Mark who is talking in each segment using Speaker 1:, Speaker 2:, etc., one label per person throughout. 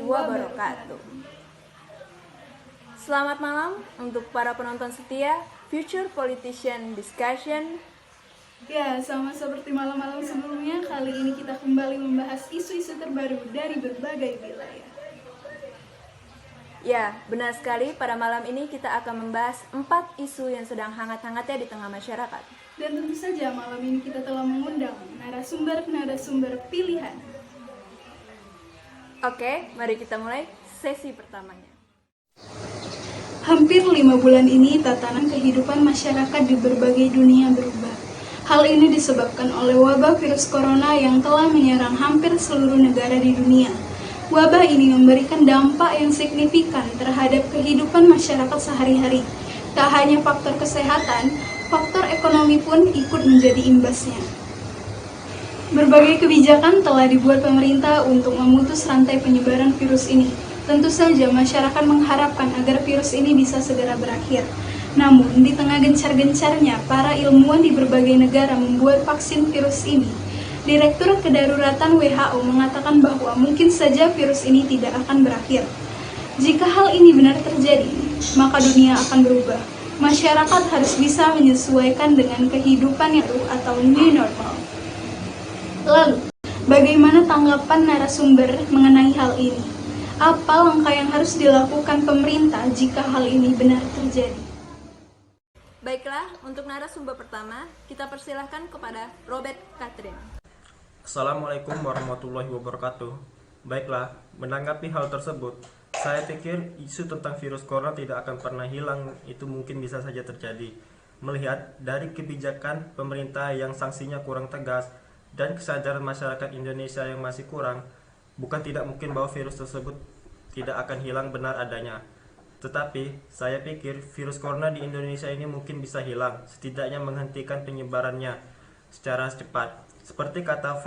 Speaker 1: wabarakatuh. Selamat malam untuk para penonton setia Future Politician Discussion.
Speaker 2: Ya, sama seperti malam-malam sebelumnya, kali ini kita kembali membahas isu-isu terbaru dari berbagai wilayah.
Speaker 1: Ya, benar sekali, pada malam ini kita akan membahas 4 isu yang sedang hangat-hangatnya di tengah masyarakat.
Speaker 2: Dan tentu saja malam ini kita telah mengundang narasumber pilihan.
Speaker 1: Oke, mari kita mulai sesi pertamanya.
Speaker 2: Hampir 5 bulan ini tatanan kehidupan masyarakat di berbagai dunia berubah. Hal ini disebabkan oleh wabah virus corona yang telah menyerang hampir seluruh negara di dunia. Wabah ini memberikan dampak yang signifikan terhadap kehidupan masyarakat sehari-hari. Tak hanya faktor kesehatan, faktor ekonomi pun ikut menjadi imbasnya. Berbagai kebijakan telah dibuat pemerintah untuk memutus rantai penyebaran virus ini. Tentu saja masyarakat mengharapkan agar virus ini bisa segera berakhir. Namun, di tengah gencar-gencarnya para ilmuwan di berbagai negara membuat vaksin virus ini, Direktur Kedaruratan WHO mengatakan bahwa mungkin saja virus ini tidak akan berakhir. Jika hal ini benar terjadi, maka dunia akan berubah. Masyarakat harus bisa menyesuaikan dengan kehidupan yang baru atau new normal. Lalu, bagaimana tanggapan narasumber mengenai hal ini? Apa langkah yang harus dilakukan pemerintah jika hal ini benar terjadi?
Speaker 1: Baiklah, untuk narasumber pertama, kita persilahkan kepada Robert Catherine.
Speaker 3: Assalamualaikum warahmatullahi wabarakatuh. Baiklah, menanggapi hal tersebut, saya pikir isu tentang virus corona tidak akan pernah hilang, itu mungkin bisa saja terjadi. Melihat dari kebijakan pemerintah yang sanksinya kurang tegas dan kesadaran masyarakat Indonesia yang masih kurang, bukan tidak mungkin bahwa virus tersebut tidak akan hilang benar adanya. Tetapi, saya pikir virus corona di Indonesia ini mungkin bisa hilang, setidaknya menghentikan penyebarannya secara cepat. Seperti kata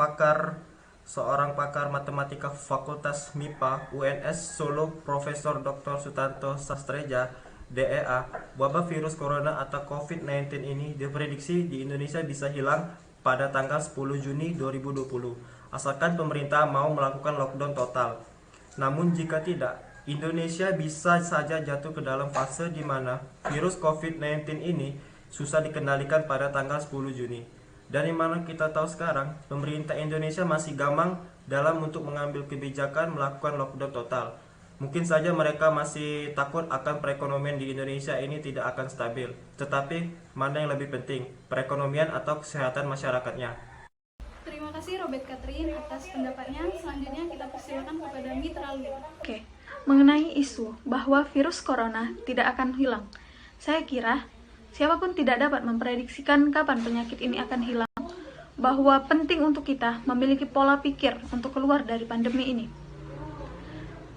Speaker 3: seorang pakar matematika Fakultas MIPA UNS Solo, Profesor Dr. Sutanto Sastreja, DEA, wabah virus corona atau COVID-19 ini diprediksi di Indonesia bisa hilang pada tanggal 10 Juni 2020, asalkan pemerintah mau melakukan lockdown total. Namun jika tidak, Indonesia bisa saja jatuh ke dalam fase di mana virus COVID-19 ini susah dikendalikan pada tanggal 10 Juni. Dari mana kita tahu sekarang, pemerintah Indonesia masih gamang dalam untuk mengambil kebijakan melakukan lockdown total. Mungkin saja mereka masih takut akan perekonomian di Indonesia ini tidak akan stabil. Tetapi, mana yang lebih penting, perekonomian atau kesehatan masyarakatnya?
Speaker 2: Terima kasih Robert Catherine atas pendapatnya. Selanjutnya kita persilakan kepada Mitra Lula. Oke, mengenai isu bahwa virus corona tidak akan hilang, saya kira siapapun tidak dapat memprediksikan kapan penyakit ini akan hilang, bahwa penting untuk kita memiliki pola pikir untuk keluar dari pandemi ini.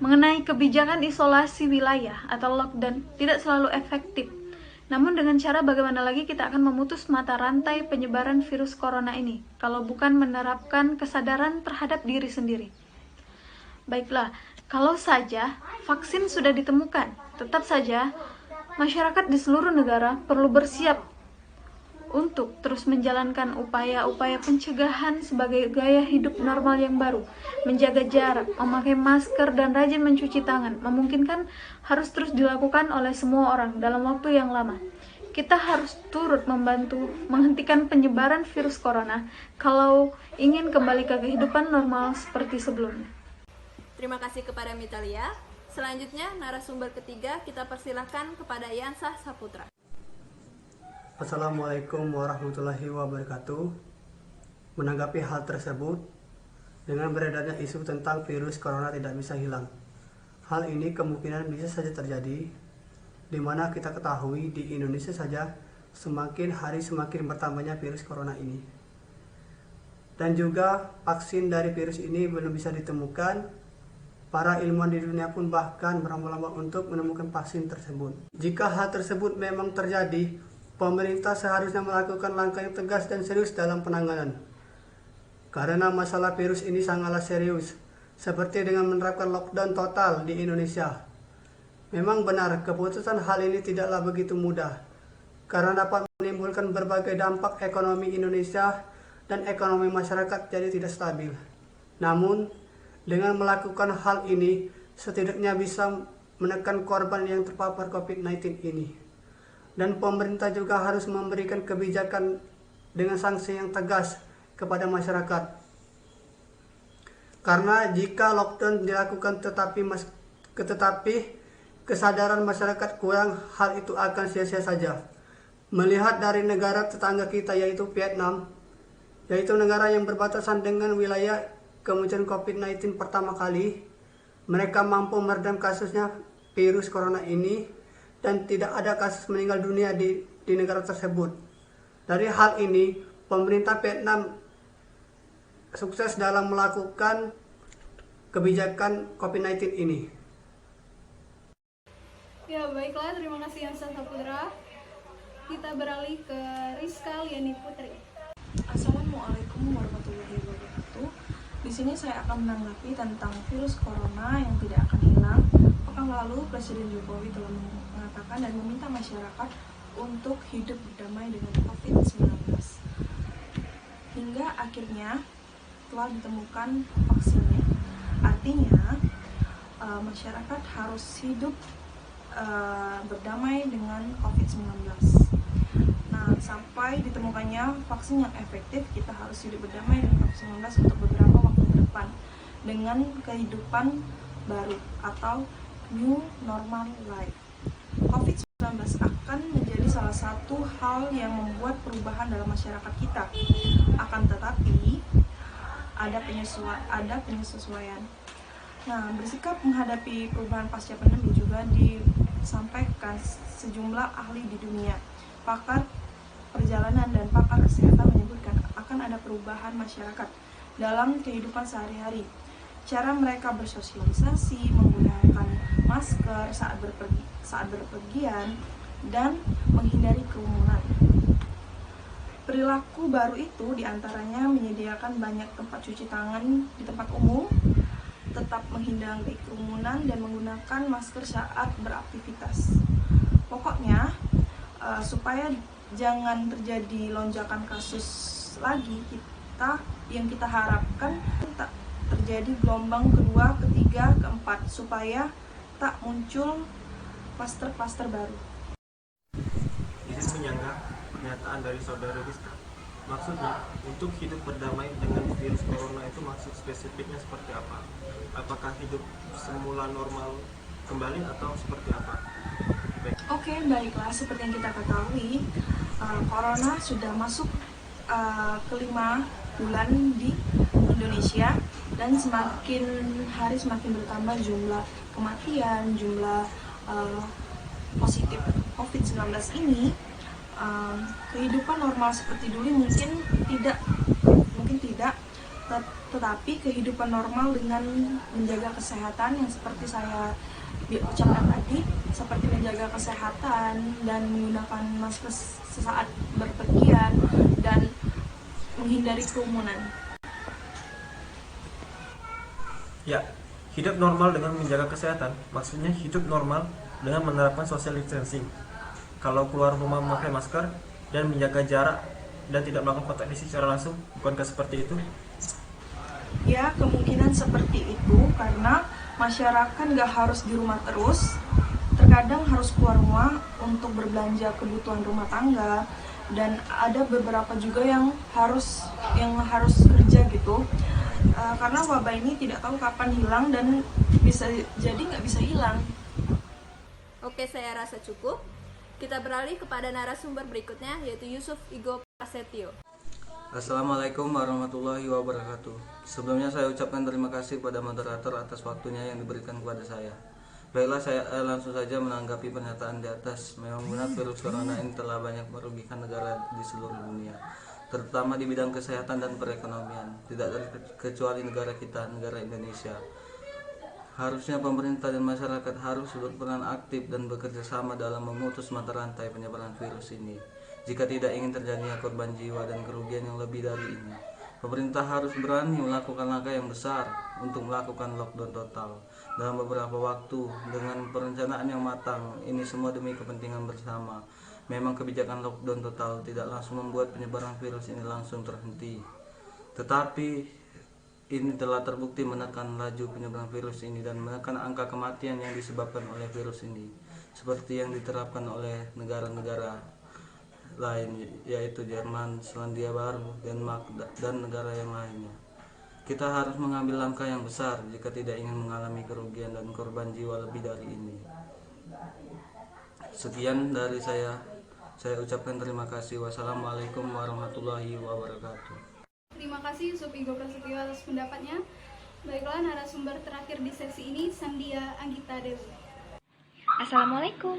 Speaker 2: Mengenai kebijakan isolasi wilayah atau lockdown tidak selalu efektif, namun dengan cara bagaimana lagi kita akan memutus mata rantai penyebaran virus corona ini, kalau bukan menerapkan kesadaran terhadap diri sendiri. Baiklah, kalau saja vaksin sudah ditemukan, tetap saja masyarakat di seluruh negara perlu bersiap untuk terus menjalankan upaya-upaya pencegahan sebagai gaya hidup normal yang baru, menjaga jarak, memakai masker, dan rajin mencuci tangan, memungkinkan harus terus dilakukan oleh semua orang dalam waktu yang lama. Kita harus turut membantu menghentikan penyebaran virus corona kalau ingin kembali ke kehidupan normal seperti sebelumnya.
Speaker 1: Terima kasih kepada Mitalia. Selanjutnya, narasumber ketiga kita persilahkan kepada Yansah Saputra.
Speaker 4: Assalamualaikum warahmatullahi wabarakatuh. Menanggapi hal tersebut, dengan beredarnya isu tentang virus corona tidak bisa hilang, hal ini kemungkinan bisa saja terjadi, di mana kita ketahui di Indonesia saja semakin hari semakin bertambahnya virus corona ini. Dan juga vaksin dari virus ini belum bisa ditemukan. Para ilmuwan di dunia pun bahkan berlomba-lomba untuk menemukan vaksin tersebut. Jika hal tersebut memang terjadi, pemerintah seharusnya melakukan langkah yang tegas dan serius dalam penanganan. Karena masalah virus ini sangatlah serius, seperti dengan menerapkan lockdown total di Indonesia. Memang benar, keputusan hal ini tidaklah begitu mudah, karena dapat menimbulkan berbagai dampak ekonomi Indonesia dan ekonomi masyarakat jadi tidak stabil. Namun, dengan melakukan hal ini, setidaknya bisa menekan korban yang terpapar COVID-19 ini. Dan pemerintah juga harus memberikan kebijakan dengan sanksi yang tegas kepada masyarakat. Karena jika lockdown dilakukan tetapi kesadaran masyarakat kurang, hal itu akan sia-sia saja. Melihat dari negara tetangga kita yaitu Vietnam, yaitu negara yang berbatasan dengan wilayah kemunculan COVID-19 pertama kali, mereka mampu meredam kasusnya virus corona ini dan tidak ada kasus meninggal dunia di negara tersebut. Dari hal ini, pemerintah Vietnam sukses dalam melakukan kebijakan COVID-19 ini.
Speaker 2: Ya, baiklah, terima kasih Yansa Saputra. Kita beralih ke Rizka Liani Putri.
Speaker 5: Assalamualaikum warahmatullahi wabarakatuh. Di sini saya akan menanggapi tentang virus corona yang tidak akan hilang. Pekan lalu Presiden Jokowi telah mengatakan dan meminta masyarakat untuk hidup berdamai dengan COVID-19. Hingga akhirnya telah ditemukan vaksinnya. Artinya masyarakat harus hidup berdamai dengan COVID-19. Nah, sampai ditemukannya vaksin yang efektif, kita harus hidup berdamai dengan COVID-19 untuk beberapa waktu ke depan dengan kehidupan baru atau new normal life. COVID-19 akan menjadi salah satu hal yang membuat perubahan dalam masyarakat kita. Akan tetapi ada penyesuaian. Nah, bersikap menghadapi perubahan pasca pandemi juga disampaikan sejumlah ahli di dunia. Pakar perjalanan dan pakar kesehatan menyebutkan akan ada perubahan masyarakat dalam kehidupan sehari-hari. Cara mereka bersosialisasi, menggunakan masker saat berpergian, dan menghindari kerumunan. Perilaku baru itu diantaranya menyediakan banyak tempat cuci tangan di tempat umum, tetap menghindari kerumunan, dan menggunakan masker saat beraktivitas. Pokoknya, supaya jangan terjadi lonjakan kasus lagi, kita harapkan tak terjadi gelombang kedua, ketiga, keempat, supaya tak muncul klaster-klaster baru.
Speaker 3: Izin menyanggah pernyataan dari saudara Rizka. Maksudnya, untuk hidup berdamai dengan virus corona itu maksud spesifiknya seperti apa? Apakah hidup semula normal kembali atau seperti apa?
Speaker 5: Oke, baiklah, seperti yang kita ketahui, corona sudah masuk ke 5 bulan di Indonesia, dan semakin hari semakin bertambah jumlah kematian, jumlah positif COVID-19 ini. Kehidupan normal seperti dulu mungkin tidak, tetapi kehidupan normal dengan menjaga kesehatan yang seperti saya ucapkan tadi, seperti menjaga kesehatan dan menggunakan masker sesaat berpergian dan menghindari kerumunan.
Speaker 3: Ya, hidup normal dengan menjaga kesehatan, maksudnya hidup normal dengan menerapkan social distancing. Kalau keluar rumah memakai masker dan menjaga jarak dan tidak melakukan kontak fisik secara langsung, bukankah seperti itu?
Speaker 5: Ya, kemungkinan seperti itu karena masyarakat nggak harus di rumah terus, terkadang harus keluar rumah untuk berbelanja kebutuhan rumah tangga, dan ada beberapa juga yang harus kerja gitu. Karena wabah ini tidak tahu kapan hilang dan bisa jadi nggak bisa hilang.
Speaker 1: Oke, saya rasa cukup. Kita beralih kepada narasumber berikutnya, yaitu Yusuf Igo Prasetyo.
Speaker 6: Assalamualaikum warahmatullahi wabarakatuh. Sebelumnya saya ucapkan terima kasih kepada moderator atas waktunya yang diberikan kepada saya. Baiklah, saya langsung saja menanggapi pernyataan di atas. Memang benar virus corona ini telah banyak merugikan negara di seluruh dunia, terutama di bidang kesehatan dan perekonomian. Tidak terkecuali negara kita, negara Indonesia. Harusnya pemerintah dan masyarakat harus berperan aktif dan bekerja sama dalam memutus mata rantai penyebaran virus ini. Jika tidak ingin terjadinya korban jiwa dan kerugian yang lebih dari ini, pemerintah harus berani melakukan langkah yang besar untuk melakukan lockdown total dalam beberapa waktu dengan perencanaan yang matang. Ini semua demi kepentingan bersama. Memang kebijakan lockdown total tidak langsung membuat penyebaran virus ini langsung terhenti, tetapi ini telah terbukti menekan laju penyebaran virus ini dan menekan angka kematian yang disebabkan oleh virus ini, seperti yang diterapkan oleh negara-negara lain, yaitu Jerman, Selandia Baru, Denmark, dan negara yang lainnya. Kita harus mengambil langkah yang besar jika tidak ingin mengalami kerugian dan korban jiwa lebih dari ini. Sekian dari saya ucapkan terima kasih. Wassalamualaikum warahmatullahi wabarakatuh.
Speaker 2: Terima kasih Yusuf Igo Prasetyo atas pendapatnya. Baiklah, narasumber terakhir di sesi ini Sandia Anggita Dewi.
Speaker 7: Assalamualaikum.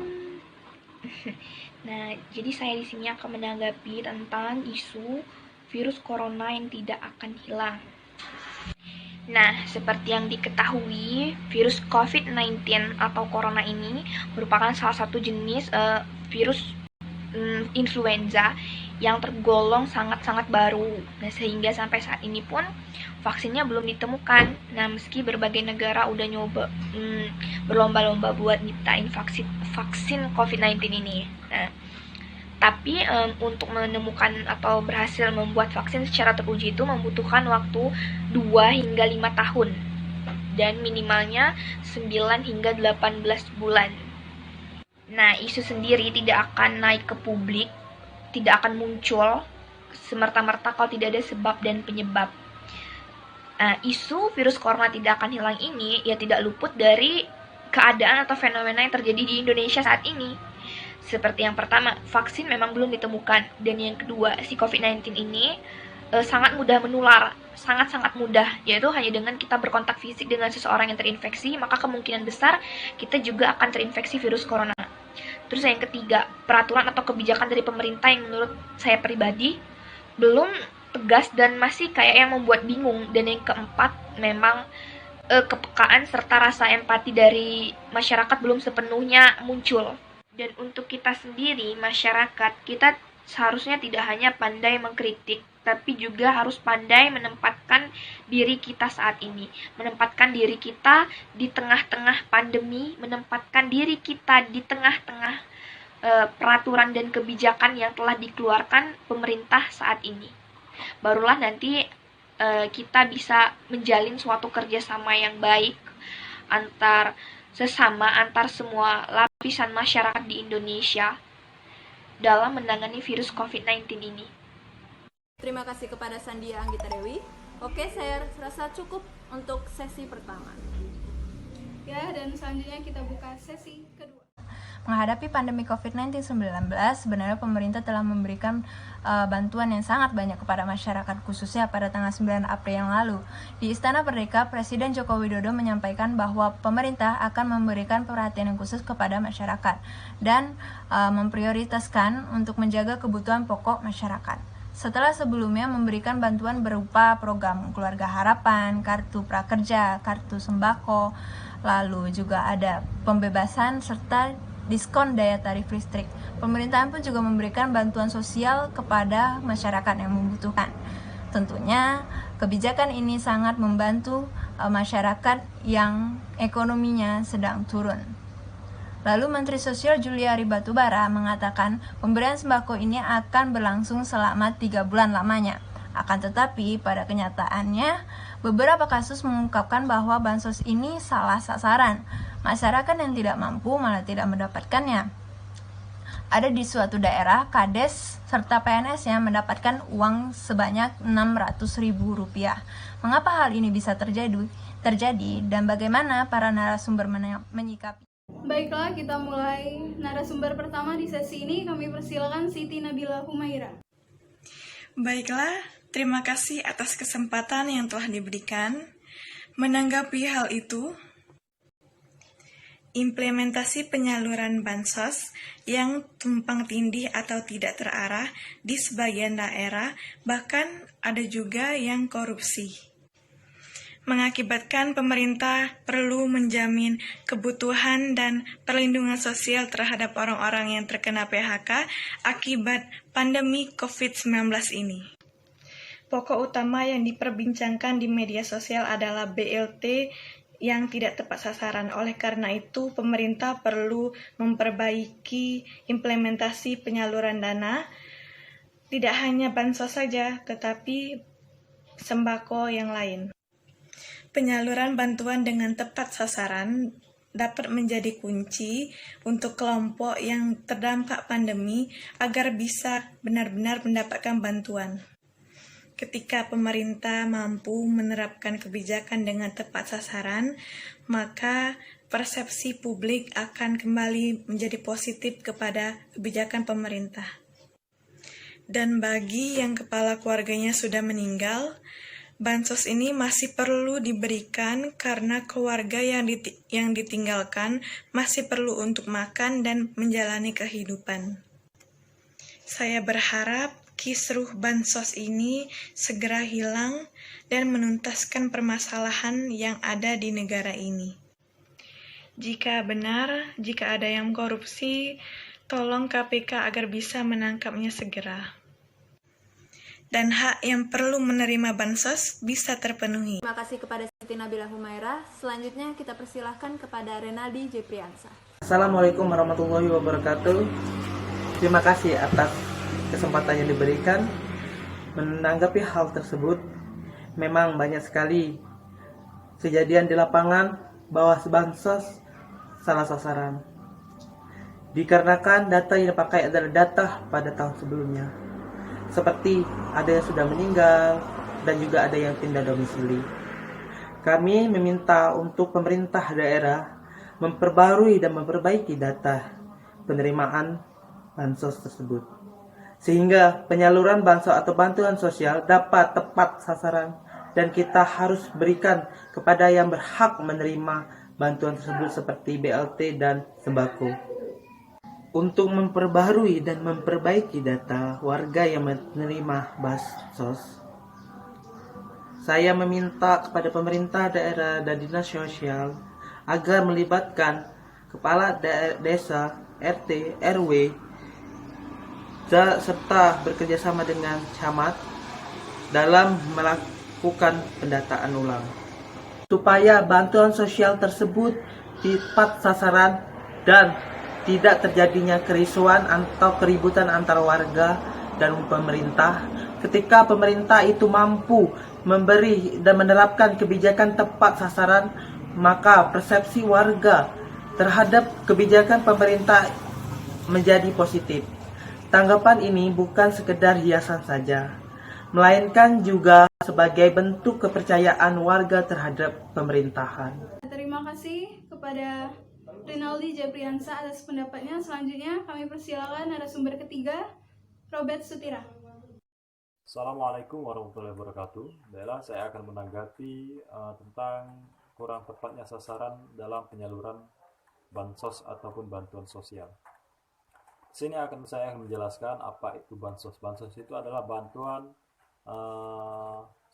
Speaker 7: Nah, jadi saya di sini akan menanggapi tentang isu virus corona yang tidak akan hilang. Nah, seperti yang diketahui, virus COVID-19 atau corona ini merupakan salah satu jenis virus influenza yang tergolong sangat-sangat baru. Nah, sehingga sampai saat ini pun vaksinnya belum ditemukan. Nah, meski berbagai negara udah nyoba berlomba-lomba buat nyiptain vaksin COVID-19 ini. Nah, tapi untuk menemukan atau berhasil membuat vaksin secara teruji itu membutuhkan waktu 2 hingga 5 tahun dan minimalnya 9 hingga 18 bulan. Nah, isu sendiri tidak akan naik ke publik, tidak akan muncul semerta-merta kalau tidak ada sebab dan penyebab. Nah, isu virus corona tidak akan hilang ini ya tidak luput dari keadaan atau fenomena yang terjadi di Indonesia saat ini. Seperti yang pertama, vaksin memang belum ditemukan. Dan yang kedua, si COVID-19 ini sangat mudah menular, sangat-sangat mudah, yaitu hanya dengan kita berkontak fisik dengan seseorang yang terinfeksi, maka kemungkinan besar kita juga akan terinfeksi virus corona. Terus yang ketiga, peraturan atau kebijakan dari pemerintah yang menurut saya pribadi belum tegas dan masih kayak yang membuat bingung. Dan yang keempat, memang kepekaan serta rasa empati dari masyarakat belum sepenuhnya muncul. Dan untuk kita sendiri, masyarakat, kita seharusnya tidak hanya pandai mengkritik, tapi juga harus pandai menempatkan diri kita saat ini. Menempatkan diri kita di tengah-tengah pandemi, menempatkan diri kita di tengah-tengah peraturan dan kebijakan yang telah dikeluarkan pemerintah saat ini. Barulah nanti kita bisa menjalin suatu kerjasama yang baik antar semua lapisan masyarakat di Indonesia dalam menangani virus COVID-19 ini.
Speaker 1: Terima kasih kepada Sandia Anggita Dewi. Oke, saya rasa cukup untuk sesi pertama.
Speaker 2: Ya, dan selanjutnya kita buka sesi kedua.
Speaker 1: Menghadapi pandemi COVID-19 sebenarnya pemerintah telah memberikan bantuan yang sangat banyak kepada masyarakat, khususnya pada tanggal 9 April yang lalu. Di Istana Merdeka, Presiden Joko Widodo menyampaikan bahwa pemerintah akan memberikan perhatian yang khusus kepada masyarakat dan memprioritaskan untuk menjaga kebutuhan pokok masyarakat. Setelah sebelumnya memberikan bantuan berupa program Keluarga Harapan, Kartu Prakerja, Kartu Sembako, lalu juga ada pembebasan serta diskon daya tarif listrik. Pemerintahan pun juga memberikan bantuan sosial kepada masyarakat yang membutuhkan. Tentunya kebijakan ini sangat membantu masyarakat yang ekonominya sedang turun. Lalu Menteri Sosial Juliari Batubara mengatakan pemberian sembako ini akan berlangsung selama 3 bulan lamanya. Akan tetapi pada kenyataannya beberapa kasus mengungkapkan bahwa bansos ini salah sasaran. Masyarakat yang tidak mampu malah tidak mendapatkannya. Ada di suatu daerah, Kades serta PNS yang mendapatkan uang sebanyak Rp600.000. Mengapa hal ini bisa terjadi dan bagaimana para narasumber menyikapi?
Speaker 2: Baiklah, kita mulai narasumber pertama di sesi ini. Kami persilakan Siti Nabila Humaira.
Speaker 8: Baiklah, terima kasih atas kesempatan yang telah diberikan. Menanggapi hal itu, implementasi penyaluran bansos yang tumpang tindih atau tidak terarah di sebagian daerah, bahkan ada juga yang korupsi, mengakibatkan pemerintah perlu menjamin kebutuhan dan perlindungan sosial terhadap orang-orang yang terkena PHK akibat pandemi COVID-19 ini. Pokok utama yang diperbincangkan di media sosial adalah BLT yang tidak tepat sasaran. Oleh karena itu, pemerintah perlu memperbaiki implementasi penyaluran dana, tidak hanya bansos saja, tetapi sembako yang lain. penyaluran bantuan dengan tepat sasaran dapat menjadi kunci untuk kelompok yang terdampak pandemi agar bisa benar-benar mendapatkan bantuan. Ketika pemerintah mampu menerapkan kebijakan dengan tepat sasaran, maka persepsi publik akan kembali menjadi positif kepada kebijakan pemerintah. Dan bagi yang kepala keluarganya sudah meninggal, bansos ini masih perlu diberikan karena keluarga yang ditinggalkan masih perlu untuk makan dan menjalani kehidupan. Saya berharap kisruh bansos ini segera hilang dan menuntaskan permasalahan yang ada di negara ini. Jika benar, jika ada yang korupsi, tolong KPK agar bisa menangkapnya segera. Dan hak yang perlu menerima bansos bisa terpenuhi.
Speaker 1: Terima kasih kepada Siti Nabila Humaira. Selanjutnya kita persilahkan kepada Renaldi Jepriansa.
Speaker 9: Assalamualaikum warahmatullahi wabarakatuh. Terima kasih atas kesempatan yang diberikan. Menanggapi hal tersebut, memang banyak sekali kejadian di lapangan bahwa bansos salah sasaran. Dikarenakan data yang dipakai adalah data pada tahun sebelumnya. Seperti ada yang sudah meninggal dan juga ada yang pindah domisili. Kami meminta untuk pemerintah daerah memperbarui dan memperbaiki data penerimaan bansos tersebut, sehingga penyaluran bansos atau bantuan sosial dapat tepat sasaran dan kita harus berikan kepada yang berhak menerima bantuan tersebut seperti BLT dan sembako. Untuk memperbarui dan memperbaiki data warga yang menerima bansos, saya meminta kepada pemerintah daerah dan dinas sosial agar melibatkan kepala desa, RT, RW, serta bekerjasama dengan camat dalam melakukan pendataan ulang, supaya bantuan sosial tersebut tepat sasaran dan tidak terjadinya kerisauan atau keributan antara warga dan pemerintah. Ketika pemerintah itu mampu memberi dan menerapkan kebijakan tepat sasaran, maka persepsi warga terhadap kebijakan pemerintah menjadi positif. Tanggapan ini bukan sekedar hiasan saja, melainkan juga sebagai bentuk kepercayaan warga terhadap pemerintahan.
Speaker 2: Terima kasih kepada Renaldi Jepriansa atas pendapatnya. Selanjutnya kami persilakan narasumber ketiga, Robert Sutira.
Speaker 10: Assalamualaikum warahmatullahi wabarakatuh. Baiklah, saya akan menanggapi tentang kurang tepatnya sasaran dalam penyaluran bansos ataupun bantuan sosial. Sini saya akan menjelaskan apa itu bansos. Bansos itu adalah bantuan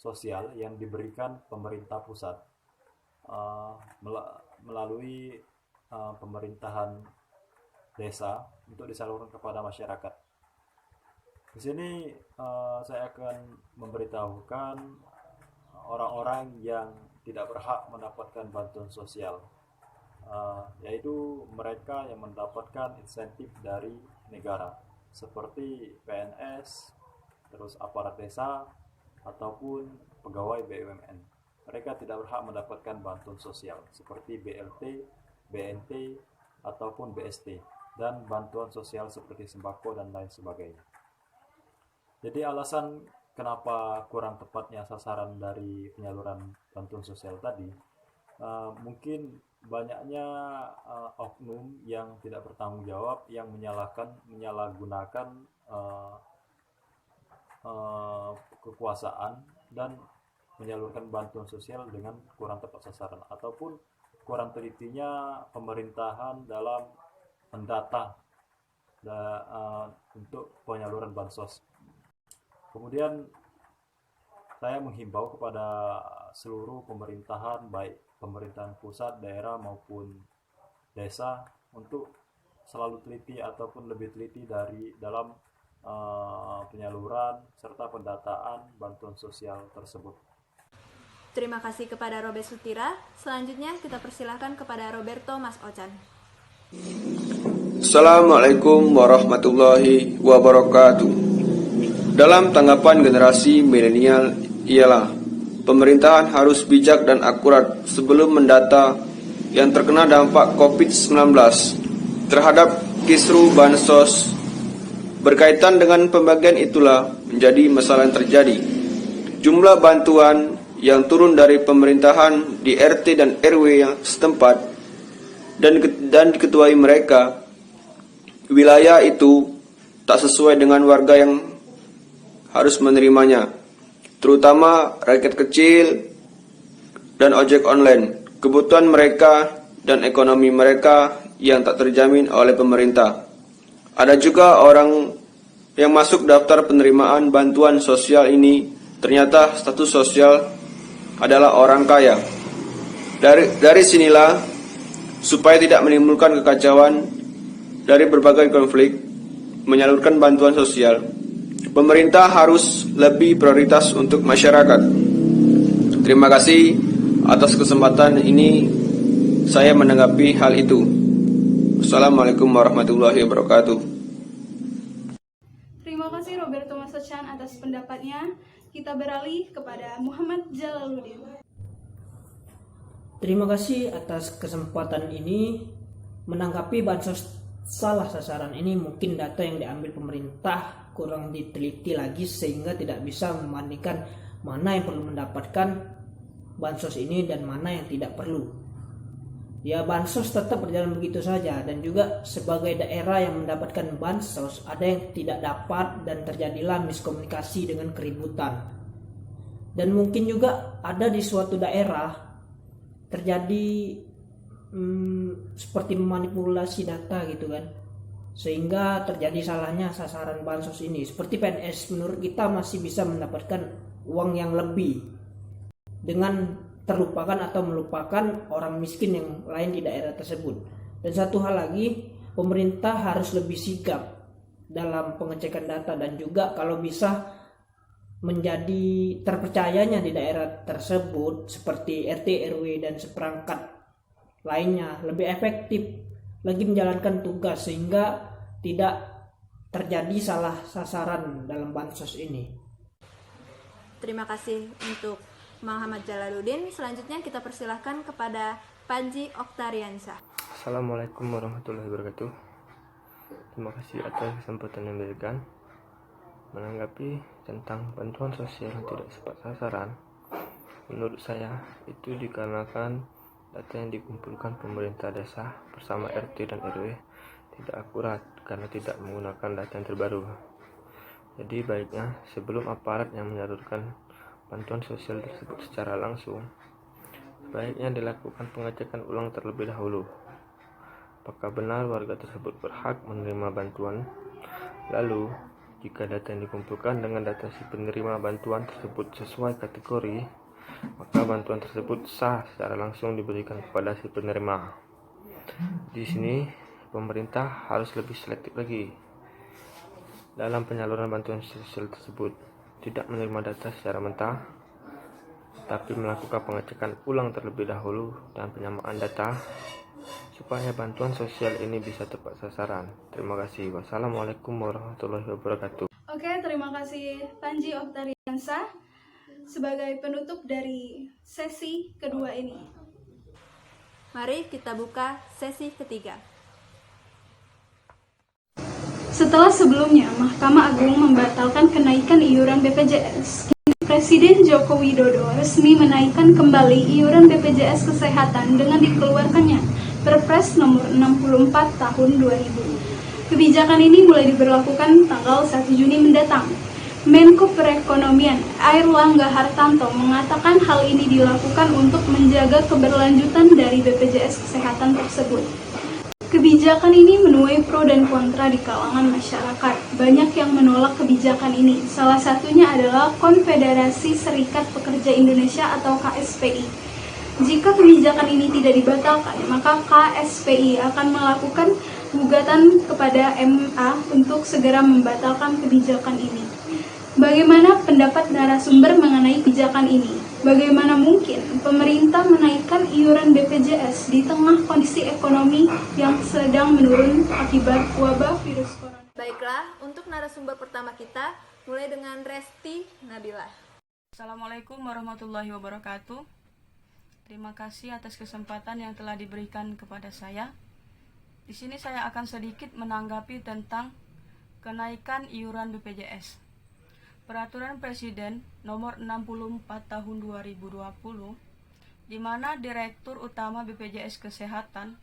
Speaker 10: sosial yang diberikan pemerintah pusat melalui pemerintahan desa untuk disalurkan kepada masyarakat. Di sini saya akan memberitahukan orang-orang yang tidak berhak mendapatkan bantuan sosial, yaitu mereka yang mendapatkan insentif dari negara seperti PNS, terus aparat desa ataupun pegawai BUMN. Mereka tidak berhak mendapatkan bantuan sosial seperti BLT, BNT ataupun BST dan bantuan sosial seperti sembako dan lain sebagainya. Jadi alasan kenapa kurang tepatnya sasaran dari penyaluran bantuan sosial tadi, mungkin banyaknya oknum yang tidak bertanggung jawab yang menyalahgunakan kekuasaan dan menyalurkan bantuan sosial dengan kurang tepat sasaran, ataupun kurang telitinya pemerintahan dalam mendata untuk penyaluran bansos. Kemudian saya menghimbau kepada seluruh pemerintahan, baik pemerintahan pusat, daerah maupun desa, untuk selalu teliti ataupun lebih teliti dalam penyaluran serta pendataan bantuan sosial tersebut.
Speaker 1: Terima kasih kepada Robert Sutira. Selanjutnya kita persilahkan kepada Roberto Mas Ocan.
Speaker 11: Assalamualaikum warahmatullahi wabarakatuh. Dalam tanggapan generasi milenial ialah pemerintahan harus bijak dan akurat sebelum mendata yang terkena dampak COVID-19 terhadap kisru bansos. Berkaitan dengan pembagian itulah menjadi masalah yang terjadi. Jumlah bantuan yang turun dari pemerintahan di RT dan RW yang setempat dan diketuai mereka, wilayah itu tak sesuai dengan warga yang harus menerimanya, terutama rakyat kecil dan ojek online. Kebutuhan mereka dan ekonomi mereka yang tak terjamin oleh pemerintah. Ada juga orang yang masuk daftar penerimaan bantuan sosial ini ternyata status sosial adalah orang kaya. Dari sinilah, supaya tidak menimbulkan kekacauan dari berbagai konflik menyalurkan bantuan sosial, pemerintah harus lebih prioritas untuk masyarakat. Terima kasih atas kesempatan ini saya menanggapi hal itu. Assalamualaikum warahmatullahi wabarakatuh.
Speaker 2: Terima kasih Roberto Masochan atas pendapatnya. Kita beralih kepada Muhammad Jalaluddin.
Speaker 12: Terima kasih atas kesempatan ini. Menanggapi bansos salah sasaran ini, mungkin data yang diambil pemerintah kurang diteliti lagi sehingga tidak bisa membandingkan mana yang perlu mendapatkan bansos ini dan mana yang tidak perlu. Ya, bansos tetap berjalan begitu saja, dan juga sebagai daerah yang mendapatkan bansos ada yang tidak dapat dan terjadilah miskomunikasi dengan keributan. Dan mungkin juga ada di suatu daerah terjadi seperti memanipulasi data gitu kan, sehingga terjadi salahnya sasaran bansos ini. Seperti PNS, menurut kita masih bisa mendapatkan uang yang lebih dengan terlupakan atau melupakan orang miskin yang lain di daerah tersebut. Dan satu hal lagi, pemerintah harus lebih sigap dalam pengecekan data dan juga kalau bisa menjadi terpercayanya di daerah tersebut seperti RT, RW dan seperangkat lainnya lebih efektif lagi menjalankan tugas sehingga tidak terjadi salah sasaran dalam bansos ini.
Speaker 1: Terima kasih untuk Muhammad Jalaluddin. Selanjutnya kita persilahkan kepada Panji Oktariansyah.
Speaker 3: Assalamualaikum warahmatullahi wabarakatuh. Terima kasih atas kesempatan yang diberikan. Menanggapi tentang bantuan sosial yang tidak tepat sasaran, menurut saya itu dikarenakan data yang dikumpulkan pemerintah desa bersama RT dan RW tidak akurat karena tidak menggunakan data yang terbaru. Jadi baiknya sebelum aparat yang menyalurkan bantuan sosial tersebut secara langsung, sebaiknya dilakukan pengecekan ulang terlebih dahulu. Apakah benar warga tersebut berhak menerima bantuan? Lalu, jika data yang dikumpulkan dengan data si penerima bantuan tersebut sesuai kategori, maka bantuan tersebut sah secara langsung diberikan kepada si penerima. Di sini, pemerintah harus lebih selektif lagi dalam penyaluran bantuan sosial tersebut. Tidak menerima data secara mentah, tapi melakukan pengecekan ulang terlebih dahulu dan penyamaan data supaya bantuan sosial ini bisa tepat sasaran. Terima kasih. Wassalamualaikum warahmatullahi wabarakatuh.
Speaker 2: Oke, terima kasih Panji Oktariansyah sebagai penutup dari sesi kedua ini.
Speaker 1: Mari kita buka sesi ketiga.
Speaker 2: Setelah sebelumnya Mahkamah Agung membatalkan kenaikan iuran BPJS, Presiden Joko Widodo resmi menaikkan kembali iuran BPJS Kesehatan dengan dikeluarkannya Perpres nomor 64 tahun 2000. Kebijakan ini mulai diberlakukan tanggal 1 Juni mendatang. Menko Perekonomian Airlangga Hartarto mengatakan hal ini dilakukan untuk menjaga keberlanjutan dari BPJS Kesehatan tersebut. Kebijakan ini menuai pro dan kontra di kalangan masyarakat. Banyak yang menolak kebijakan ini. Salah satunya adalah Konfederasi Serikat Pekerja Indonesia atau KSPI. Jika kebijakan ini tidak dibatalkan, maka KSPI akan melakukan gugatan kepada MA untuk segera membatalkan kebijakan ini. Bagaimana pendapat narasumber mengenai kebijakan ini? Bagaimana mungkin pemerintah menaikkan iuran BPJS di tengah kondisi ekonomi yang sedang menurun akibat wabah virus corona?
Speaker 1: Baiklah, untuk narasumber pertama kita mulai dengan Resti Nabila.
Speaker 13: Assalamualaikum warahmatullahi wabarakatuh. Terima kasih atas kesempatan yang telah diberikan kepada saya. Di sini saya akan sedikit menanggapi tentang kenaikan iuran BPJS. Peraturan Presiden Nomor 64 Tahun 2020, di mana Direktur Utama BPJS Kesehatan,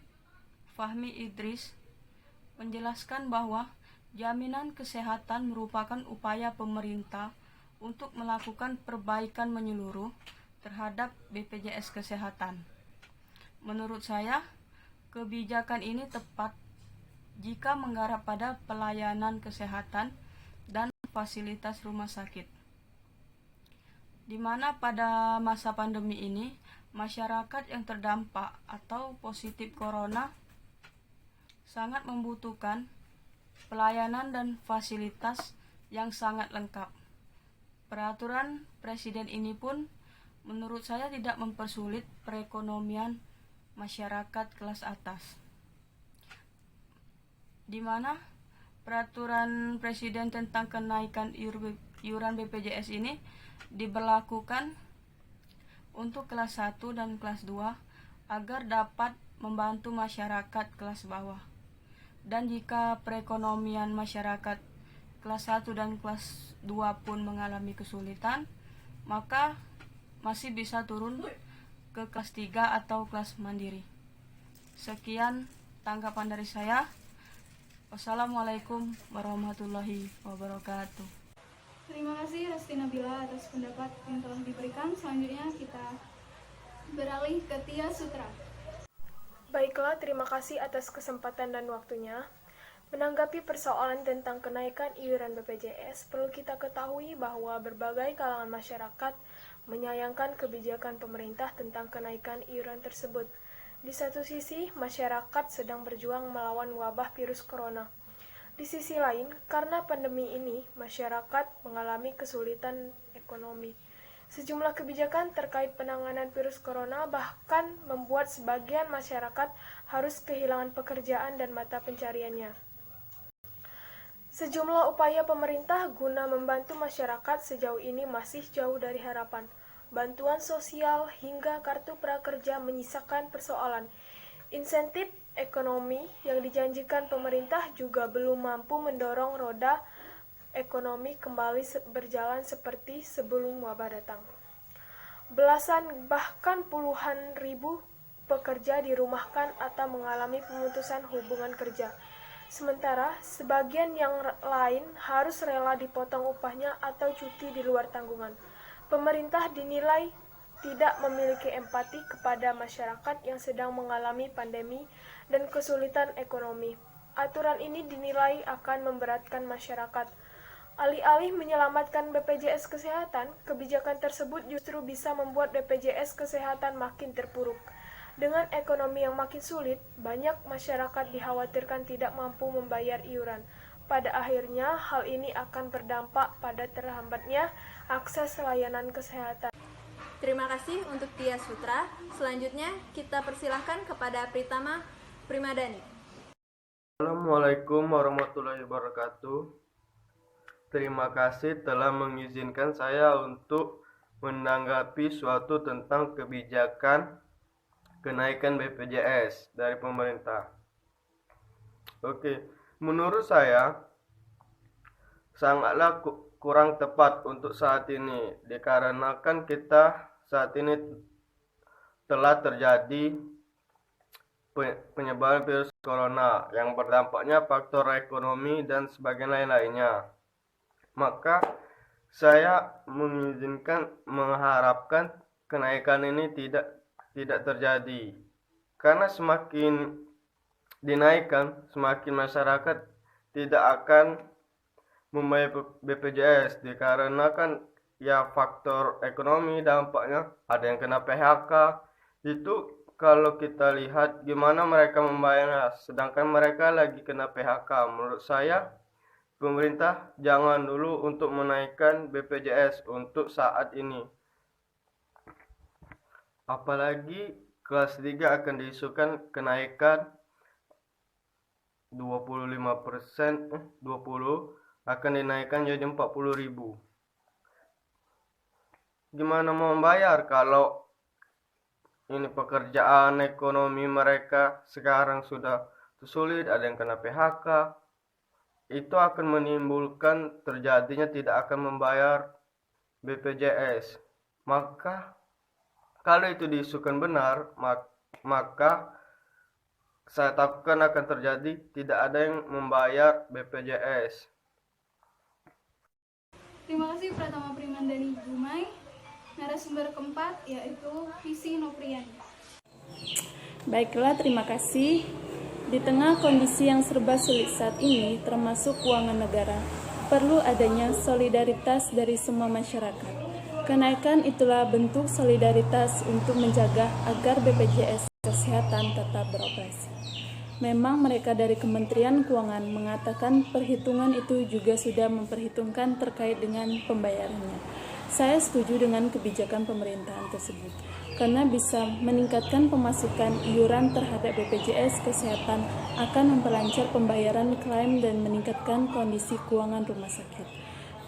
Speaker 13: Fahmi Idris, menjelaskan bahwa jaminan kesehatan merupakan upaya pemerintah untuk melakukan perbaikan menyeluruh terhadap BPJS Kesehatan. Menurut saya, kebijakan ini tepat jika menggarap pada pelayanan kesehatan dan fasilitas rumah sakit, di mana pada masa pandemi ini, masyarakat yang terdampak atau positif corona sangat membutuhkan pelayanan dan fasilitas yang sangat lengkap. Peraturan Presiden ini pun menurut saya tidak mempersulit perekonomian masyarakat kelas atas, di mana peraturan Presiden tentang kenaikan iuran BPJS ini diberlakukan untuk kelas 1 dan kelas 2 agar dapat membantu masyarakat kelas bawah. Dan jika perekonomian masyarakat kelas 1 dan kelas 2 pun mengalami kesulitan, maka masih bisa turun ke kelas 3 atau kelas mandiri. Sekian tanggapan dari saya. Wassalamualaikum warahmatullahi wabarakatuh.
Speaker 2: Terima kasih Resti Nabila atas pendapat yang telah diberikan. Selanjutnya kita beralih ke Tia Sutra.
Speaker 14: Baiklah, terima kasih atas kesempatan dan waktunya. Menanggapi persoalan tentang kenaikan iuran BPJS, perlu kita ketahui bahwa berbagai kalangan masyarakat menyayangkan kebijakan pemerintah tentang kenaikan iuran tersebut. Di satu sisi, masyarakat sedang berjuang melawan wabah virus corona. Di sisi lain, karena pandemi ini, masyarakat mengalami kesulitan ekonomi. Sejumlah kebijakan terkait penanganan virus corona bahkan membuat sebagian masyarakat harus kehilangan pekerjaan dan mata pencariannya. Sejumlah upaya pemerintah guna membantu masyarakat sejauh ini masih jauh dari harapan. Bantuan sosial hingga kartu prakerja menyisakan persoalan. Insentif ekonomi yang dijanjikan pemerintah juga belum mampu mendorong roda ekonomi kembali berjalan seperti sebelum wabah datang. Belasan bahkan puluhan ribu pekerja dirumahkan atau mengalami pemutusan hubungan kerja. Sementara sebagian yang lain harus rela dipotong upahnya atau cuti di luar tanggungan. Pemerintah dinilai tidak memiliki empati kepada masyarakat yang sedang mengalami pandemi dan kesulitan ekonomi. Aturan ini dinilai akan memberatkan masyarakat. Alih-alih menyelamatkan BPJS Kesehatan, kebijakan tersebut justru bisa membuat BPJS Kesehatan makin terpuruk. Dengan ekonomi yang makin sulit, banyak masyarakat dikhawatirkan tidak mampu membayar iuran. Pada akhirnya, hal ini akan berdampak pada terhambatnya akses layanan kesehatan.
Speaker 1: Terima kasih untuk Tia Sutra. Selanjutnya, kita persilahkan kepada Pritama Primadani.
Speaker 3: Assalamualaikum warahmatullahi wabarakatuh. Terima kasih telah mengizinkan saya untuk menanggapi suatu tentang kebijakan kenaikan BPJS dari pemerintah. Oke, menurut saya sangatlah kurang tepat untuk saat ini, dikarenakan kita saat ini telah terjadi penyebaran virus corona yang berdampaknya faktor ekonomi dan sebagainya lainnya. Maka saya mengharapkan kenaikan ini tidak terjadi, karena semakin dinaikkan, semakin masyarakat tidak akan membayar BPJS, dikarenakan ya faktor ekonomi dampaknya, ada yang kena PHK. Itu kalau kita lihat gimana mereka membayarnya, sedangkan mereka lagi kena PHK. Menurut saya pemerintah jangan dulu untuk menaikkan BPJS untuk saat ini. Apalagi kelas 3 akan diisukan kenaikan 25%, 20 akan dinaikkan jadi 40.000.
Speaker 15: gimana mau membayar kalau ini pekerjaan ekonomi mereka sekarang sudah sulit, ada yang kena PHK. Itu akan menimbulkan terjadinya tidak akan membayar BPJS. Maka kalau itu diisukan benar, maka saya takutkan akan terjadi tidak ada yang membayar BPJS.
Speaker 2: Terima kasih Pratama Primandani Gumai. Narasumber keempat yaitu Visi Nopriani.
Speaker 16: Baiklah, terima kasih. Di tengah kondisi yang serba sulit saat ini, termasuk keuangan negara, perlu adanya solidaritas dari semua masyarakat. Kenaikan itulah bentuk solidaritas untuk menjaga agar BPJS Kesehatan tetap beroperasi. Memang mereka dari Kementerian Keuangan mengatakan perhitungan itu juga sudah memperhitungkan terkait dengan pembayarannya. Saya setuju dengan kebijakan pemerintahan tersebut, karena bisa meningkatkan pemasukan iuran terhadap BPJS Kesehatan, akan memperlancar pembayaran klaim dan meningkatkan kondisi keuangan rumah sakit.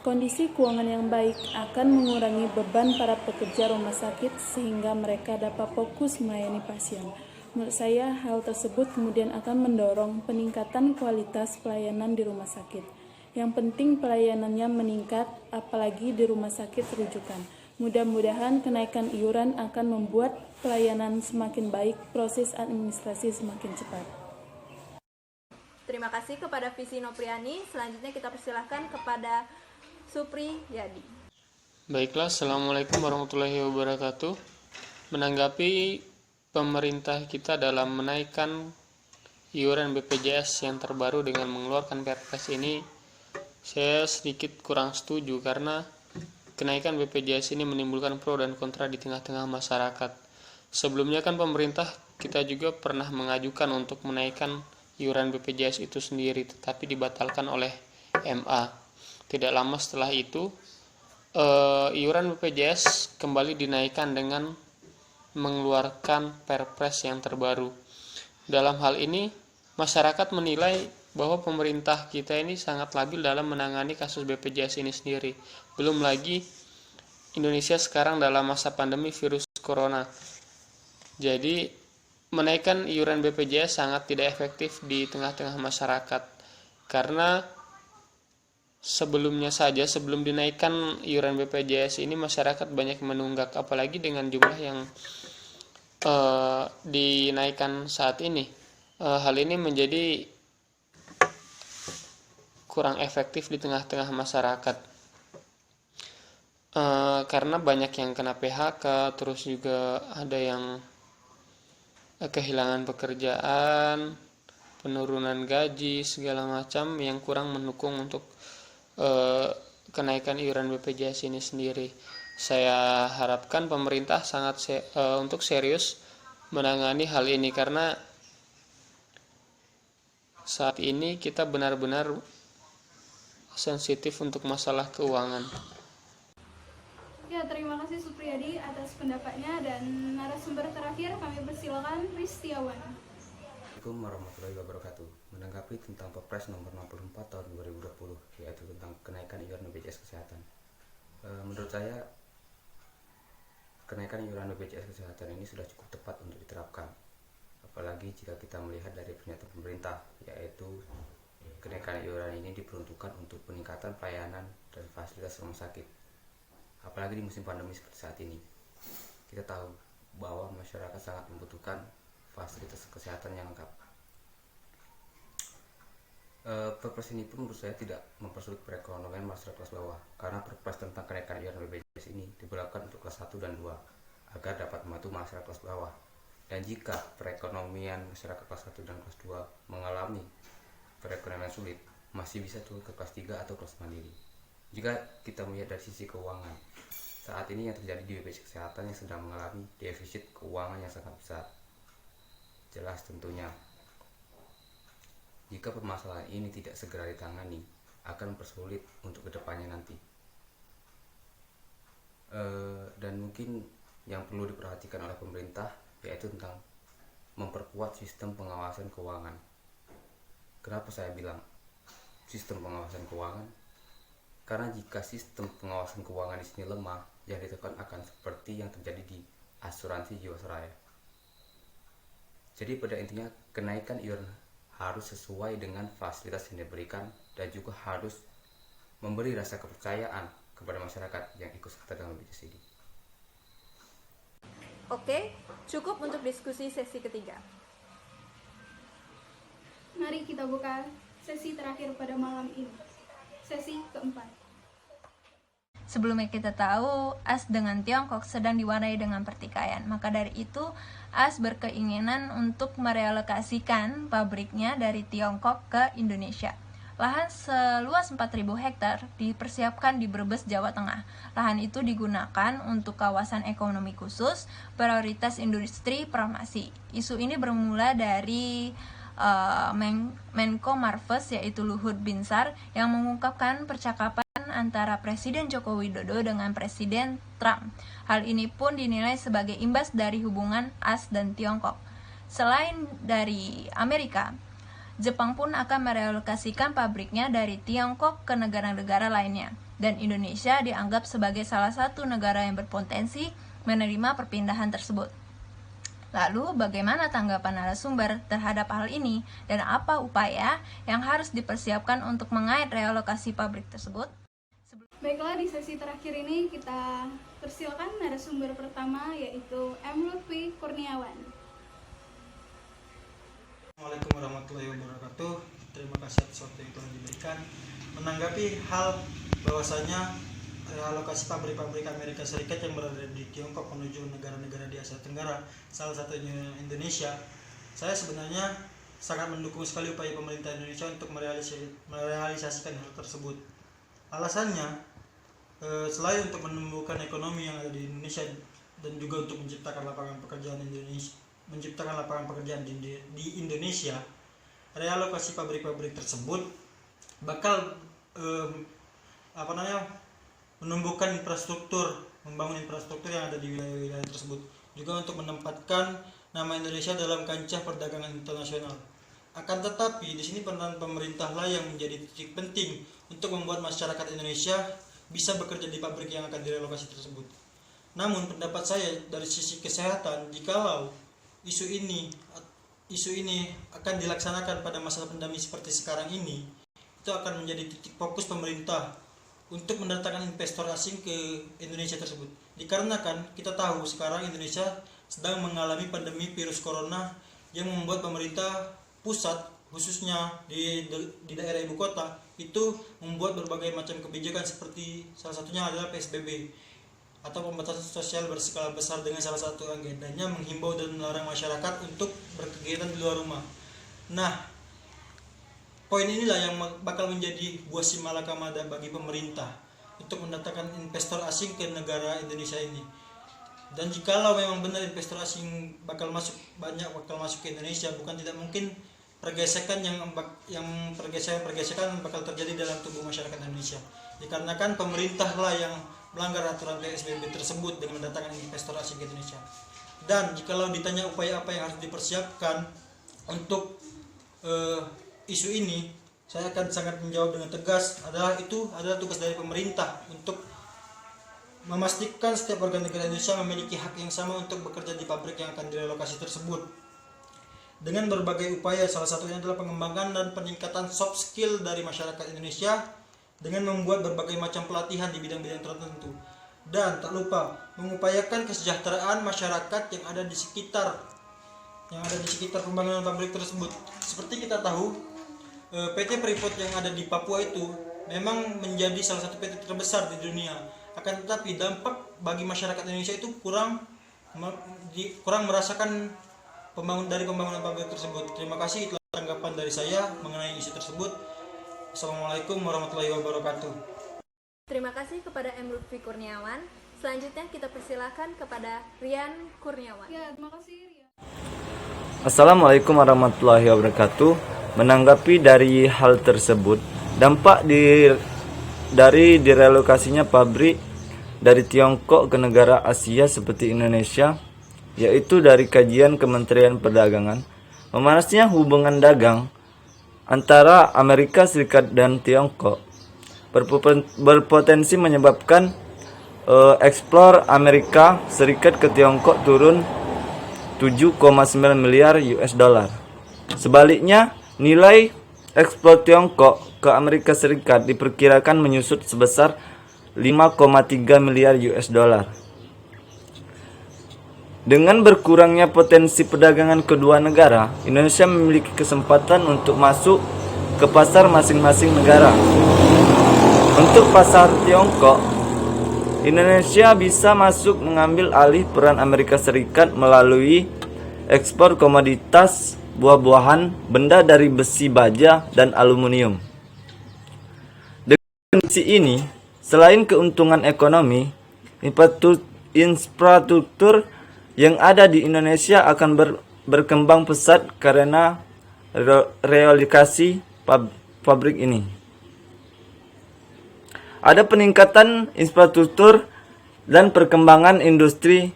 Speaker 16: Kondisi keuangan yang baik akan mengurangi beban para pekerja rumah sakit sehingga mereka dapat fokus melayani pasien. Menurut saya, hal tersebut kemudian akan mendorong peningkatan kualitas pelayanan di rumah sakit. Yang penting pelayanannya meningkat, apalagi di rumah sakit rujukan. Mudah-mudahan kenaikan iuran akan membuat pelayanan semakin baik, proses administrasi semakin cepat.
Speaker 1: Terima kasih kepada Visi Nopriani. Selanjutnya kita persilahkan kepada Supri Yadi.
Speaker 17: Baiklah, Assalamualaikum warahmatullahi wabarakatuh. Menanggapi pemerintah kita dalam menaikkan iuran BPJS yang terbaru dengan mengeluarkan Perpres ini, saya sedikit kurang setuju karena kenaikan BPJS ini menimbulkan pro dan kontra di tengah-tengah masyarakat. Sebelumnya kan pemerintah kita juga pernah mengajukan untuk menaikkan iuran BPJS itu sendiri, tetapi dibatalkan oleh MA. Tidak lama setelah itu, iuran BPJS kembali dinaikkan dengan mengeluarkan Perpres yang terbaru. Dalam hal ini, masyarakat menilai bahwa pemerintah kita ini sangat labil dalam menangani kasus BPJS ini sendiri. Belum lagi Indonesia sekarang dalam masa pandemi virus corona. Jadi, menaikkan iuran BPJS sangat tidak efektif di tengah-tengah masyarakat. Karena sebelumnya saja, sebelum dinaikkan iuran BPJS ini, masyarakat banyak menunggak, apalagi dengan jumlah yang dinaikkan saat ini. Hal ini menjadi kurang efektif di tengah-tengah masyarakat. Karena banyak yang kena PHK, terus juga ada yang kehilangan pekerjaan, penurunan gaji, segala macam yang kurang mendukung untuk kenaikan iuran BPJS ini sendiri. Saya harapkan pemerintah sangat untuk serius menangani hal ini, karena saat ini kita benar-benar sensitif untuk masalah keuangan.
Speaker 2: Ya, terima kasih Supriyadi atas pendapatnya, dan narasumber terakhir kami persilakan Ristiawan.
Speaker 18: Assalamualaikum warahmatullahi wabarakatuh. Menanggapi tentang Perpres nomor 64 tahun 2020, yaitu tentang kenaikan iuran BPJS Kesehatan. Menurut saya, kenaikan iuran BPJS Kesehatan ini sudah cukup tepat untuk diterapkan. Apalagi jika kita melihat dari pernyataan pemerintah, yaitu kenaikan iuran ini diperuntukkan untuk peningkatan pelayanan dan fasilitas rumah sakit. Apalagi di musim pandemi seperti saat ini. Kita tahu bahwa masyarakat sangat membutuhkan fasilitas kesehatan yang lengkap. Perpres ini pun menurut saya tidak mempersulit perekonomian masyarakat kelas bawah, karena Perpres tentang kenaikan iuran BPJS ini diberlakukan untuk kelas 1 dan 2 agar dapat membantu masyarakat kelas bawah. Dan jika perekonomian masyarakat kelas 1 dan kelas 2 mengalami perekonomian sulit, masih bisa turun ke kelas 3 atau kelas mandiri. Jika kita melihat dari sisi keuangan, saat ini yang terjadi di BPJS Kesehatan yang sedang mengalami defisit keuangan yang sangat besar. Jelas tentunya, jika permasalahan ini tidak segera ditangani, akan mempersulit untuk kedepannya nanti. Dan mungkin yang perlu diperhatikan oleh pemerintah, yaitu tentang memperkuat sistem pengawasan keuangan. Kenapa saya bilang sistem pengawasan keuangan? Karena jika sistem pengawasan keuangan di sini lemah, yang ditekan akan seperti yang terjadi di asuransi Jiwasraya. Jadi pada intinya kenaikan iuran harus sesuai dengan fasilitas yang diberikan dan juga harus memberi rasa kepercayaan kepada masyarakat yang ikut serta dalam BPJS ini.
Speaker 1: Oke, cukup untuk diskusi sesi ketiga.
Speaker 2: Mari kita buka sesi terakhir pada malam ini, sesi keempat.
Speaker 1: Sebelumnya kita tahu AS dengan Tiongkok sedang diwarnai dengan pertikaian. Maka dari itu AS berkeinginan untuk merelokasikan pabriknya dari Tiongkok ke Indonesia. Lahan seluas 4.000 hektar dipersiapkan di Brebes, Jawa Tengah. Lahan itu digunakan untuk kawasan ekonomi khusus prioritas industri farmasi. Isu ini bermula dari Menko Marves yaitu Luhut Binsar yang mengungkapkan percakapan antara Presiden Joko Widodo dengan Presiden Trump. Hal ini pun dinilai sebagai imbas dari hubungan AS dan Tiongkok. Selain dari Amerika, Jepang pun akan merelokasikan pabriknya dari Tiongkok ke negara-negara lainnya. Dan Indonesia dianggap sebagai salah satu negara yang berpotensi menerima perpindahan tersebut. Lalu, bagaimana tanggapan narasumber terhadap hal ini dan apa upaya yang harus dipersiapkan untuk mengait relokasi pabrik tersebut?
Speaker 2: Baiklah, di sesi terakhir ini kita persilakan narasumber pertama yaitu M. Lutfi Kurniawan.
Speaker 19: Assalamualaikum warahmatullahi wabarakatuh. Terima kasih atas waktu yang telah diberikan. Menanggapi hal bahwasanya relokasi pabrik-pabrik Amerika Serikat yang berada di Tiongkok menuju negara-negara di Asia Tenggara, salah satunya Indonesia, saya sebenarnya sangat mendukung sekali upaya pemerintah Indonesia untuk merealisasikan hal tersebut. Alasannya, selain untuk menumbuhkan ekonomi yang ada di Indonesia dan juga untuk menciptakan lapangan pekerjaan di Indonesia, realokasi pabrik-pabrik tersebut bakal menumbuhkan membangun infrastruktur yang ada di wilayah-wilayah tersebut, juga untuk menempatkan nama Indonesia dalam kancah perdagangan internasional. Akan tetapi di sini peran pemerintahlah yang menjadi titik penting untuk membuat masyarakat Indonesia bisa bekerja di pabrik yang akan direlokasi tersebut. Namun pendapat saya dari sisi kesehatan, jikalau isu ini akan dilaksanakan pada masa pandemi seperti sekarang ini, itu akan menjadi titik fokus pemerintah untuk mendatangkan investor asing ke Indonesia tersebut. Dikarenakan kita tahu sekarang Indonesia sedang mengalami pandemi virus corona yang membuat pemerintah pusat, khususnya di daerah ibu kota, itu membuat berbagai macam kebijakan seperti salah satunya adalah PSBB atau pembatasan sosial berskala besar, dengan salah satu agendanya menghimbau dan melarang masyarakat untuk berkegiatan di luar rumah. Nah, poin inilah yang bakal menjadi buah si malakama bagi pemerintah untuk mendatangkan investor asing ke negara Indonesia ini. Dan jikalau memang benar investor asing bakal masuk ke Indonesia, bukan tidak mungkin pergesekan bakal terjadi dalam tubuh masyarakat Indonesia. Dikarenakan pemerintahlah yang melanggar aturan PSBB tersebut dengan mendatangkan investor asing ke Indonesia. Dan jikalau ditanya upaya apa yang harus dipersiapkan untuk isu ini, saya akan sangat menjawab dengan tegas, adalah tugas dari pemerintah untuk memastikan setiap warga negara Indonesia memiliki hak yang sama untuk bekerja di pabrik yang akan direlokasi tersebut. Dengan berbagai upaya, salah satunya adalah pengembangan dan peningkatan soft skill dari masyarakat Indonesia dengan membuat berbagai macam pelatihan di bidang-bidang tertentu. Dan tak lupa mengupayakan kesejahteraan masyarakat yang ada di sekitar pembangunan pabrik tersebut. Seperti kita tahu, PT Freeport yang ada di Papua itu memang menjadi salah satu PT terbesar di dunia. Akan tetapi dampak bagi masyarakat Indonesia itu kurang merasakan pembangunan pabrik tersebut. Terima kasih, itulah tanggapan dari saya mengenai isu tersebut. Assalamualaikum warahmatullahi wabarakatuh.
Speaker 1: Terima kasih kepada M. Lutfi Kurniawan. Selanjutnya kita persilahkan kepada Rian Kurniawan.
Speaker 2: Ya, terima kasih Rian.
Speaker 20: Assalamualaikum warahmatullahi wabarakatuh. Menanggapi dari hal tersebut, dampak dari direlokasinya pabrik dari Tiongkok ke negara Asia seperti Indonesia, yaitu dari kajian Kementerian Perdagangan, memanasnya hubungan dagang antara Amerika Serikat dan Tiongkok berpotensi menyebabkan ekspor Amerika Serikat ke Tiongkok turun 7,9 miliar US dollar. Sebaliknya, nilai ekspor Tiongkok ke Amerika Serikat diperkirakan menyusut sebesar 5,3 miliar US dollar. Dengan berkurangnya potensi perdagangan kedua negara, Indonesia memiliki kesempatan untuk masuk ke pasar masing-masing negara. Untuk pasar Tiongkok, Indonesia bisa masuk mengambil alih peran Amerika Serikat melalui ekspor komoditas buah-buahan, benda dari besi baja, dan aluminium. Dengan kondisi ini, selain keuntungan ekonomi, infrastruktur yang ada di Indonesia akan berkembang pesat karena relokasi pabrik ini. Ada peningkatan infrastruktur dan perkembangan industri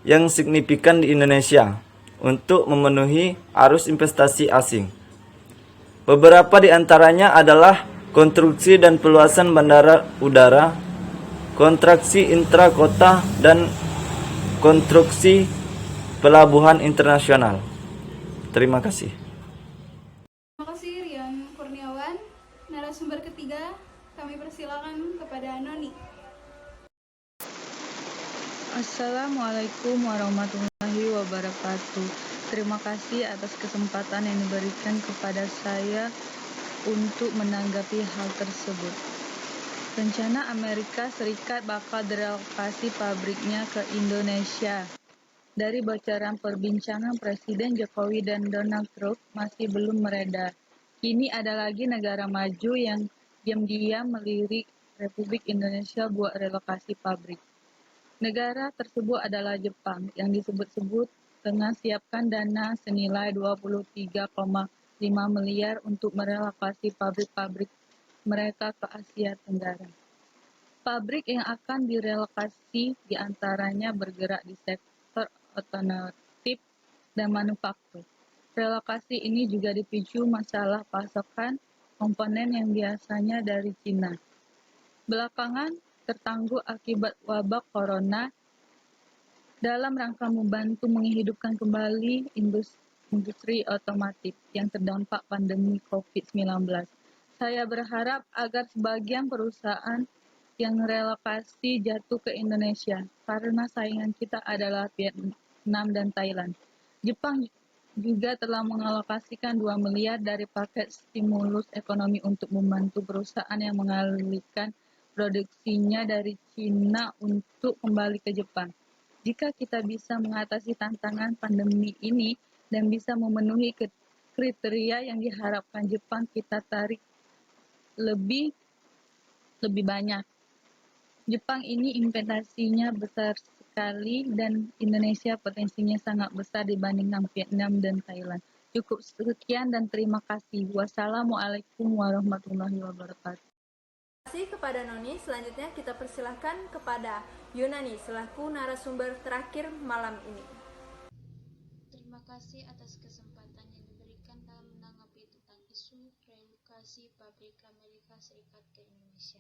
Speaker 20: yang signifikan di Indonesia untuk memenuhi arus investasi asing. Beberapa di antaranya adalah konstruksi dan perluasan bandara udara, kontraksi intra-kota, dan konstruksi pelabuhan internasional. Terima kasih.
Speaker 2: Terima kasih Rian Kurniawan. Narasumber ketiga, kami persilakan kepada Noni.
Speaker 21: Assalamualaikum warahmatullahi wabarakatuh. Terima kasih atas kesempatan yang diberikan kepada saya untuk menanggapi hal tersebut. Rencana Amerika Serikat bakal direlokasi pabriknya ke Indonesia. Dari bocoran perbincangan Presiden Jokowi dan Donald Trump masih belum mereda. Kini ada lagi negara maju yang diam-diam melirik Republik Indonesia buat relokasi pabrik. Negara tersebut adalah Jepang yang disebut-sebut tengah siapkan dana senilai 23,5 miliar untuk merelokasi pabrik-pabrik mereka ke Asia Tenggara. Pabrik yang akan direlokasi diantaranya bergerak di sektor otomotif dan manufaktur. Relokasi ini juga dipicu masalah pasokan komponen yang biasanya dari Cina. Belakangan tertangguh akibat wabah corona. Dalam rangka membantu menghidupkan kembali industri otomotif yang terdampak pandemi COVID-19. Saya berharap agar sebagian perusahaan yang relokasi jatuh ke Indonesia karena saingan kita adalah Vietnam dan Thailand. Jepang juga telah mengalokasikan 2 miliar dari paket stimulus ekonomi untuk membantu perusahaan yang mengalihkan produksinya dari Cina untuk kembali ke Jepang. Jika kita bisa mengatasi tantangan pandemi ini dan bisa memenuhi kriteria yang diharapkan Jepang, kita tarik lebih banyak. Jepang ini investasinya besar sekali dan Indonesia potensinya sangat besar dibandingkan Vietnam dan Thailand. Cukup sekian dan terima kasih. Wassalamualaikum warahmatullahi wabarakatuh.
Speaker 1: Terima kasih kepada Noni. Selanjutnya kita persilahkan kepada Yunani selaku narasumber terakhir malam ini.
Speaker 22: Terima kasih atas kesempatan yang diberikan dalam menanggapi tentang isu relokasi pabrik Amerika Serikat ke Indonesia.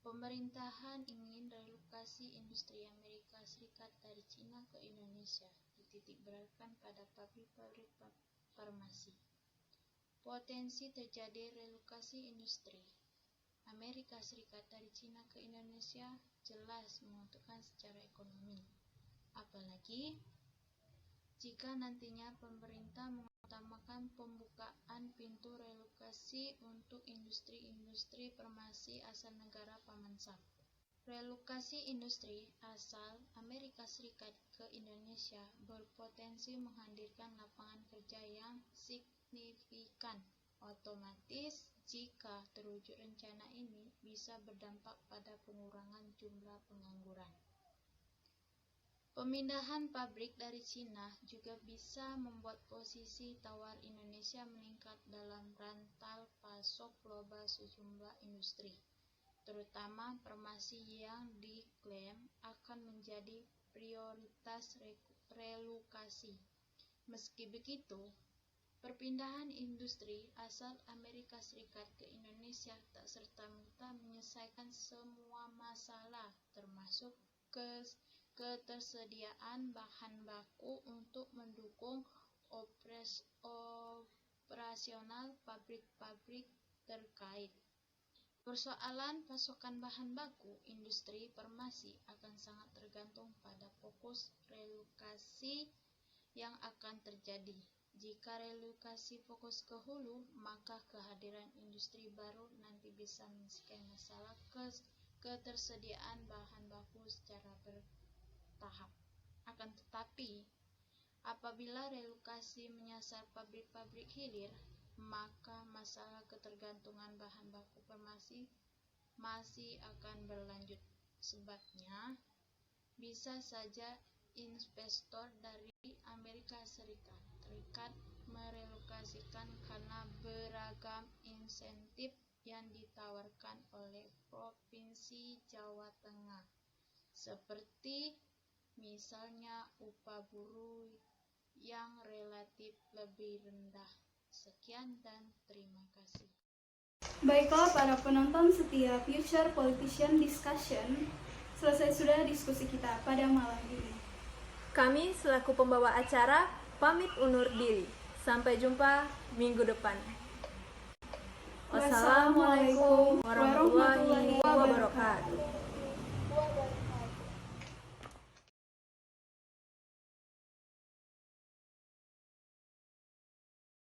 Speaker 22: Pemerintahan ingin relokasi industri Amerika Serikat dari Cina ke Indonesia dititik beratkan pada pabrik-pabrik farmasi. Potensi terjadi relokasi industri Amerika Serikat dari Cina ke Indonesia jelas menguntungkan secara ekonomi. Apalagi jika nantinya pemerintah mengutamakan pembukaan pintu relokasi untuk industri-industri farmasi asal negara paman Sam. Relokasi industri asal Amerika Serikat ke Indonesia berpotensi menghadirkan lapangan kerja yang signifikan. Otomatis, jika terwujud rencana ini, bisa berdampak pada pengurangan jumlah pengangguran. Pemindahan pabrik dari Cina juga bisa membuat posisi tawar Indonesia meningkat dalam rantai pasok global sejumlah industri, terutama farmasi yang diklaim akan menjadi prioritas relokasi. Meski begitu, Perpindahan industri asal Amerika Serikat ke Indonesia tak serta-merta menyelesaikan semua masalah, termasuk ketersediaan bahan baku untuk mendukung operasional pabrik-pabrik terkait. Persoalan pasokan bahan baku industri farmasi akan sangat tergantung pada fokus relokasi yang akan terjadi. Jika relokasi fokus ke hulu, maka kehadiran industri baru nanti bisa menyelesaikan masalah ketersediaan bahan baku secara bertahap. Akan tetapi, apabila relokasi menyasar pabrik-pabrik hilir, maka masalah ketergantungan bahan baku farmasi masih akan berlanjut. Sebabnya, bisa saja investor dari Amerika Serikat terikat merelokasikan karena beragam insentif yang ditawarkan oleh Provinsi Jawa Tengah, seperti misalnya upah buruh yang relatif lebih rendah. Sekian dan terima kasih.
Speaker 2: Baiklah para penonton setia Future Politician Discussion, selesai sudah diskusi kita pada malam ini.
Speaker 1: Kami selaku pembawa acara pamit undur diri. Sampai jumpa minggu depan. Wassalamualaikum warahmatullahi wabarakatuh.